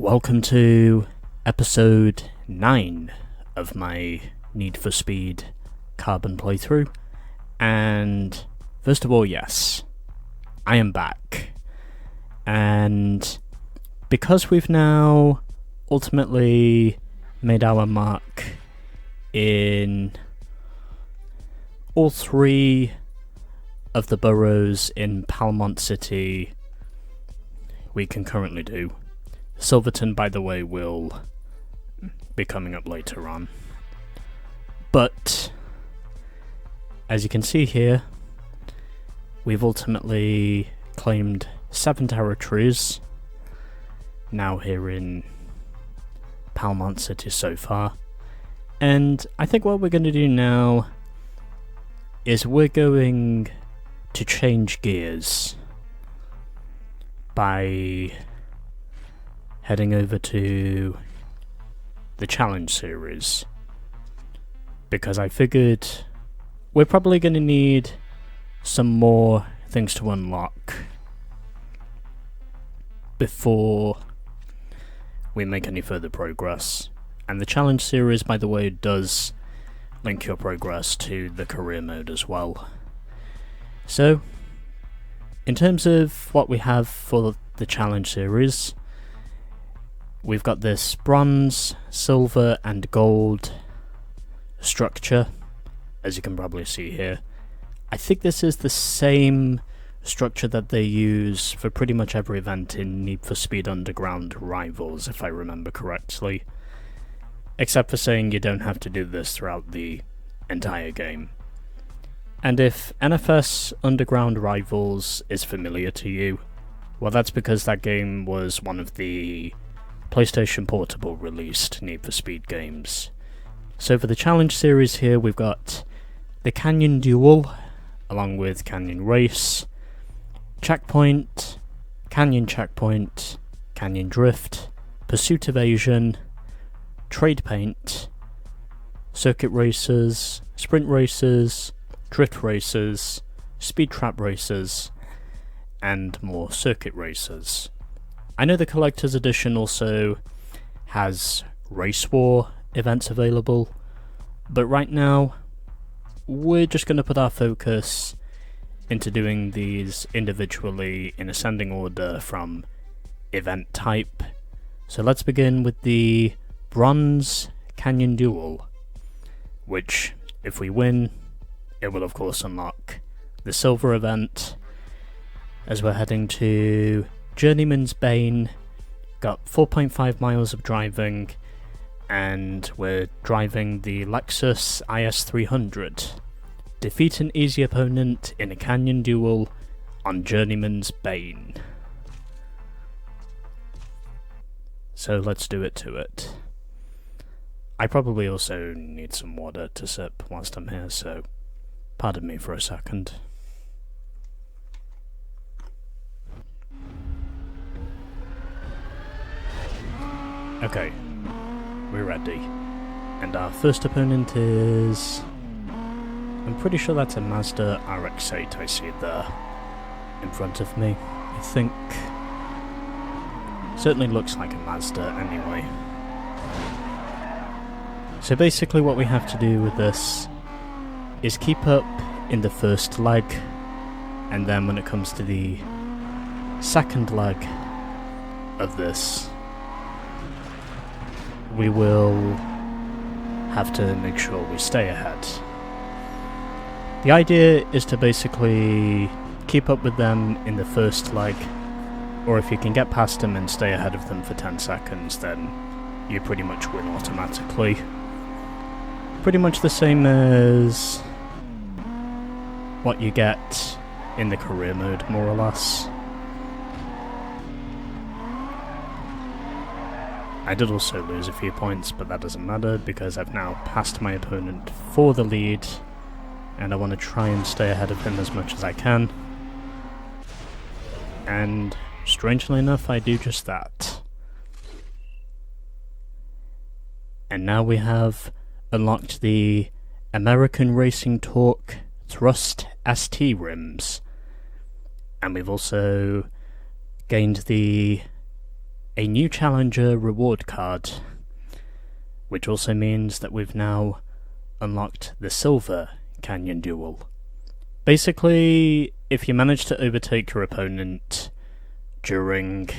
Welcome to episode 9 of my Need for Speed Carbon playthrough. And first of all, yes, I am back. And because we've now ultimately made our mark in all 3 of the boroughs in Palmont City we can currently do. Silverton, by the way, will be coming up later on. But, as you can see here, we've ultimately claimed 7 territories now here in Palmont City so far. And I think what we're going to do now is we're going to change gears by heading over to the challenge series, because I figured we're probably going to need some more things to unlock before we make any further progress. And the challenge series, by the way, does link your progress to the career mode as well. So, in terms of what we have for the challenge series, we've got this bronze, silver and gold structure, as you can probably see here. I think this is the same structure that they use for pretty much every event in Need for Speed Underground Rivals, if I remember correctly. Except for saying you don't have to do this throughout the entire game. And if NFS Underground Rivals is familiar to you, well, that's because that game was one of the PlayStation Portable released Need for Speed games. So for the challenge series here, we've got the Canyon Duel, along with Canyon Race, Checkpoint, Canyon Checkpoint, Canyon Drift, Pursuit Evasion, Trade Paint, Circuit Races, Sprint Races, Drift Races, Speed Trap Races, and more circuit races. I know the Collector's Edition also has Race War events available, but right now we're just going to put our focus into doing these individually in ascending order from event type. So let's begin with the Bronze Canyon Duel, which, if we win, it will of course unlock the silver event, as we're heading to Journeyman'sBane. Got 4.5 miles of driving, and we're driving the Lexus IS300. Defeat an easy opponent in a canyon duel on Journeyman'sBane. So let's do it to it. I probably also need some water to sip whilst I'm here, so pardon me for a second. Okay, we're ready. And our first opponent is... I'm pretty sure that's a Mazda RX-8 I see there in front of me. I think... certainly looks like a Mazda anyway. So basically what we have to do with this is keep up in the first leg, and then when it comes to the second leg of this, we will have to make sure we stay ahead. The idea is to basically keep up with them in the first leg, or if you can get past them and stay ahead of them for 10 seconds, then you pretty much win automatically. Pretty much the same as what you get in the career mode, more or less. I did also lose a few points, but that doesn't matter because I've now passed my opponent for the lead, and I want to try and stay ahead of him as much as I can. And strangely enough, I do just that. And now we have unlocked the American Racing Torque Thrust ST rims, and we've also gained the a new challenger reward card, which also means that we've now unlocked the Silver Canyon Duel. Basically, if you manage to overtake your opponent during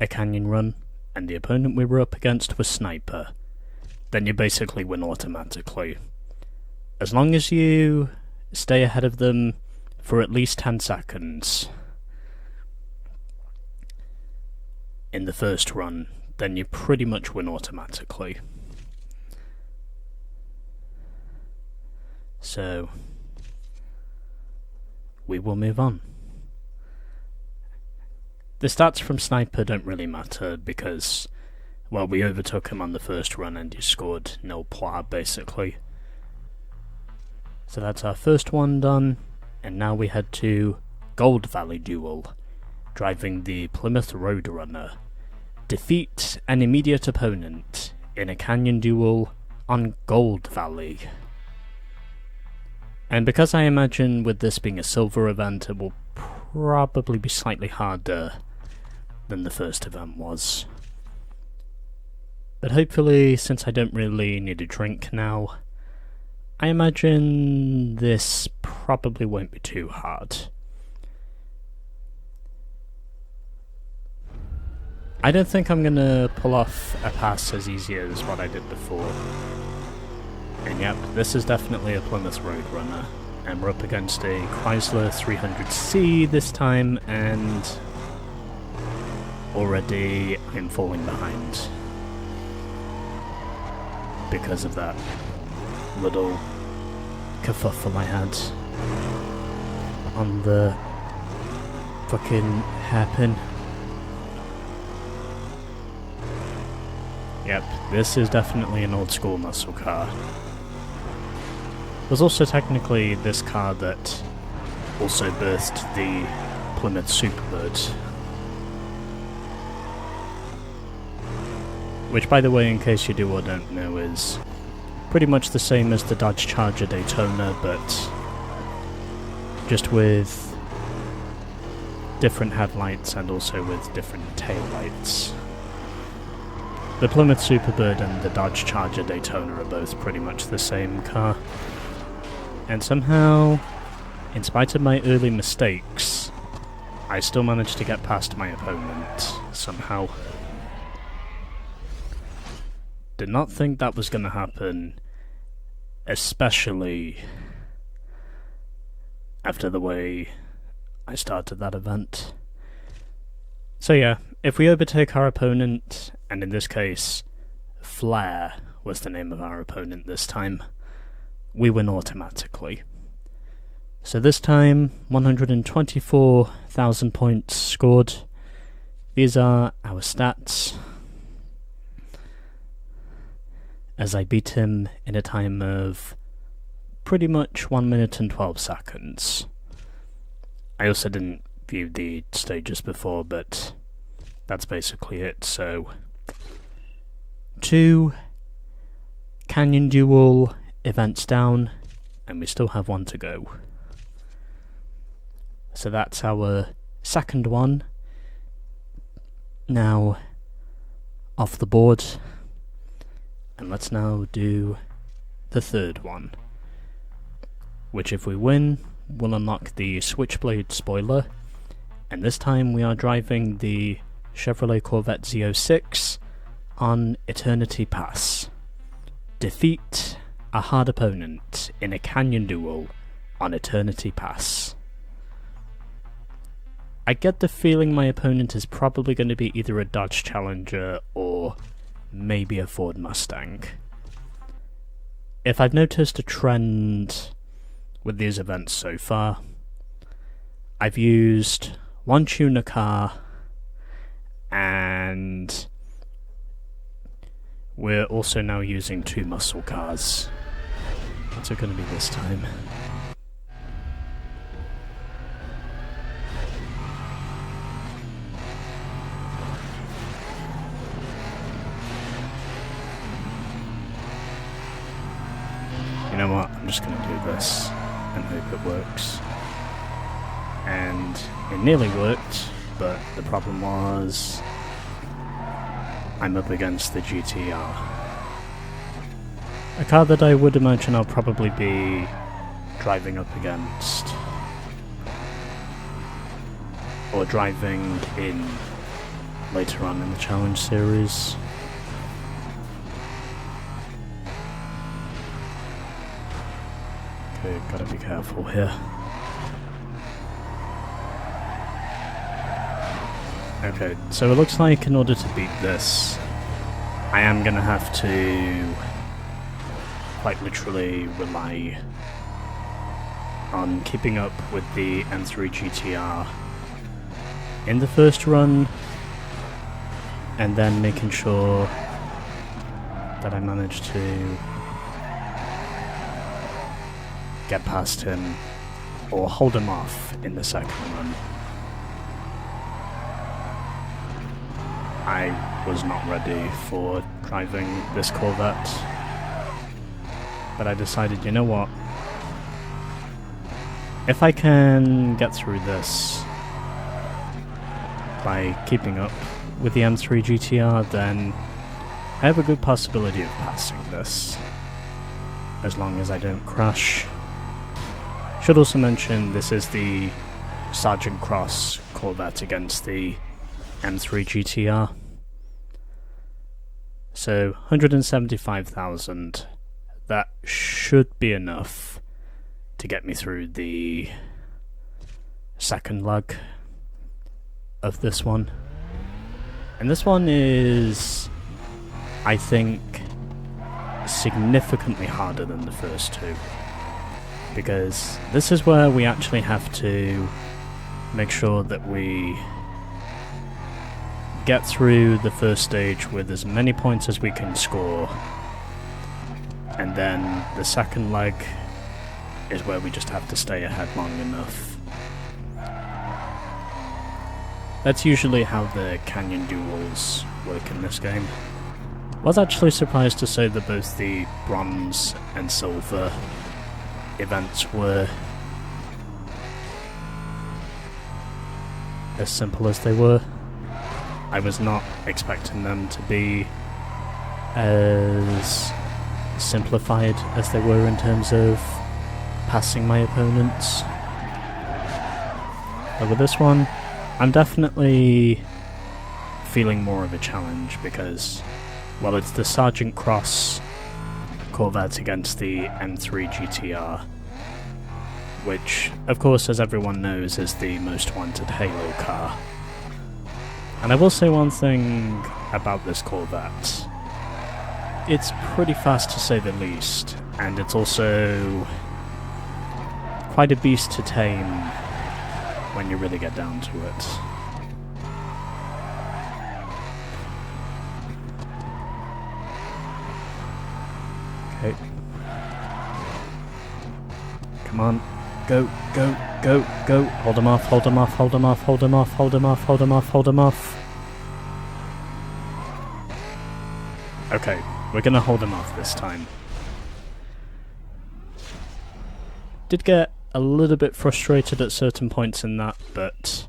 a canyon run, and the opponent we were up against was Sniper, then you basically win automatically. As long as you stay ahead of them for at least 10 seconds in the first run, then you pretty much win automatically. So, we will move on. The stats from Sniper don't really matter because, well, we overtook him on the first run and he scored nil points basically. So that's our first one done, and now we head to Gold Valley Duel, driving the Plymouth Roadrunner. Defeat an immediate opponent in a canyon duel on Gold Valley. And because I imagine with this being a silver event, it will probably be slightly harder than the first event was. But hopefully, since I don't really need a drink now, I imagine this probably won't be too hard. I don't think I'm gonna pull off a pass as easy as what I did before. And yep, this is definitely a Plymouth Roadrunner, and we're up against a Chrysler 300C this time, and already I'm falling behind because of that little kerfuffle I had on the fucking hairpin. Yep, this is definitely an old school muscle car. There's also technically this car that also birthed the Plymouth Superbird. Which, by the way, in case you do or don't know, is pretty much the same as the Dodge Charger Daytona, but just with different headlights and also with different taillights. The Plymouth Superbird and the Dodge Charger Daytona are both pretty much the same car. And somehow, in spite of my early mistakes, I still managed to get past my opponent, somehow. Did not think that was going to happen, especially after the way I started that event. So yeah, if we overtake our opponent, and in this case, Flair was the name of our opponent this time, we win automatically. So this time, 124,000 points scored. These are our stats, as I beat him in a time of pretty much 1 minute and 12 seconds. I also didn't view the stages before, but that's basically it. So, 2 Canyon Duel events down, and we still have 1 to go. So that's our second one. Now, off the board. And let's now do the third one, which if we win, will unlock the Switchblade spoiler, and this time we are driving the Chevrolet Corvette Z06 on Eternity Pass. Defeat a hard opponent in a canyon duel on Eternity Pass. I get the feeling my opponent is probably going to be either a Dodge Challenger or maybe a Ford Mustang. If I've noticed a trend with these events so far, I've used 1 tuner car, and we're also now using 2 muscle cars. What's it going to be this time? You know what, I'm just going to do this and hope it works. And it nearly worked, but the problem was I'm up against the GTR. A car that I would imagine I'll probably be driving up against, or driving in later on in the challenge series. Okay, gotta be careful here. Okay, so it looks like in order to beat this, I am gonna have to quite literally rely on keeping up with the M3 GTR in the first run, and then making sure that I manage to get past him or hold him off in the second run. I was not ready for driving this Corvette, but I decided, you know what, if I can get through this by keeping up with the M3 GTR, then I have a good possibility of passing this, as long as I don't crash. Should also mention this is the Sergeant Cross Corvette against the M3 GTR. So 175,000, that should be enough to get me through the second leg of this one. And this one is, I think, significantly harder than the first two, because this is where we actually have to make sure that we get through the first stage with as many points as we can score, and then the second leg is where we just have to stay ahead long enough. That's usually how the canyon duels work in this game. I was actually surprised to say that both the bronze and silver events were as simple as they were. I was not expecting them to be as simplified as they were in terms of passing my opponents. But with this one, I'm definitely feeling more of a challenge because, well, it's the Sergeant Cross Corvette against the M3 GTR, which, of course, as everyone knows, is the most wanted Halo car. And I will say one thing about this Corvette. It's pretty fast to say the least, and it's also quite a beast to tame when you really get down to it. Okay. Come on. Go, go, go, go. Hold him off, hold him off, hold him off, hold him off, hold him off, hold him off, hold him off. Okay, we're gonna hold him off this time. Did get a little bit frustrated at certain points in that, but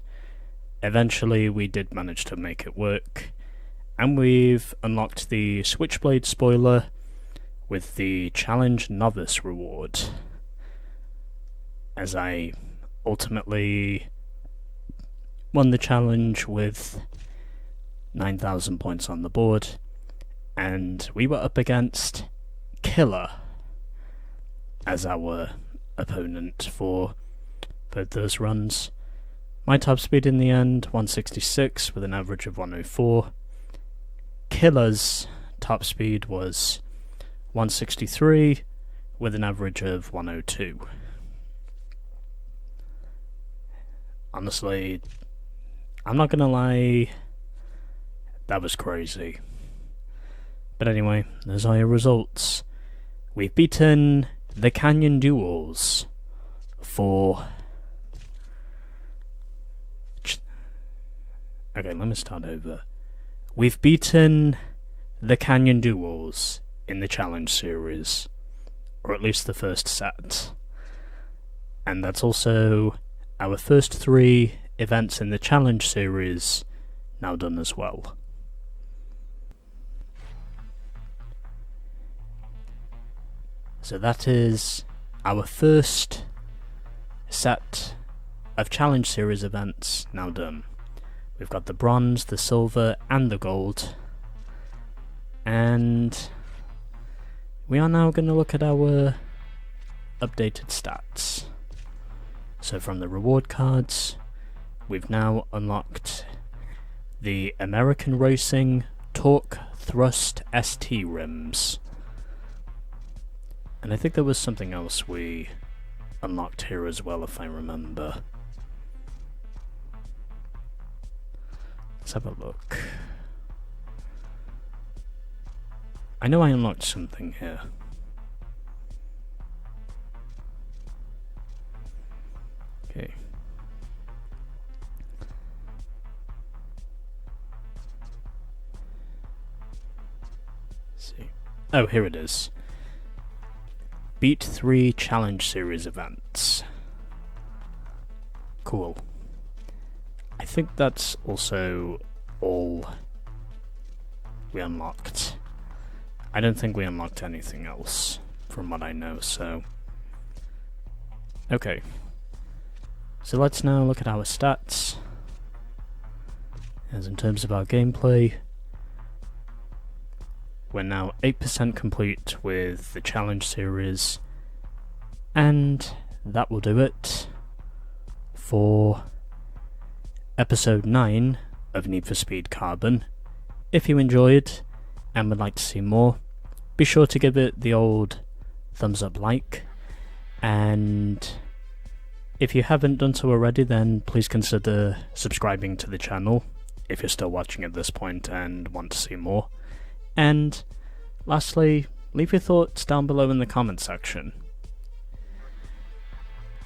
eventually we did manage to make it work. And we've unlocked the Switchblade spoiler with the Challenge Novice reward, as I ultimately won the challenge with 9,000 points on the board, and we were up against Killer as our opponent for both those runs. My top speed in the end, 166 with an average of 104. Killer's top speed was 163 with an average of 102. Honestly, I'm not gonna lie, that was crazy. But anyway, those are your results. We've beaten the Canyon Duels for... Okay, let me start over. We've beaten the Canyon Duels in the challenge series, or at least the first set. And that's also our first 3 events in the challenge series now done as well. So that is our first set of challenge series events now done. We've got the bronze, the silver and the gold, and we are now going to look at our updated stats. So from the reward cards, we've now unlocked the American Racing Torque Thrust ST rims. And I think there was something else we unlocked here as well, if I remember. Let's have a look. I know I unlocked something here. Okay. Let's see. Oh, here it is. Beat 3 Challenge Series events. Cool. I think that's also all we unlocked. I don't think we unlocked anything else, from what I know, so... Okay. So let's now look at our stats. As in terms of our gameplay, we're now 8% complete with the challenge series, and that will do it for episode 9 of Need for Speed Carbon. If you enjoyed and would like to see more, be sure to give it the old thumbs up like, and if you haven't done so already, then please consider subscribing to the channel if you're still watching at this point and want to see more. And lastly, leave your thoughts down below in the comment section.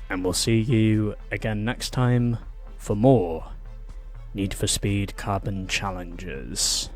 And we'll see you again next time for more Need for Speed Carbon challenges.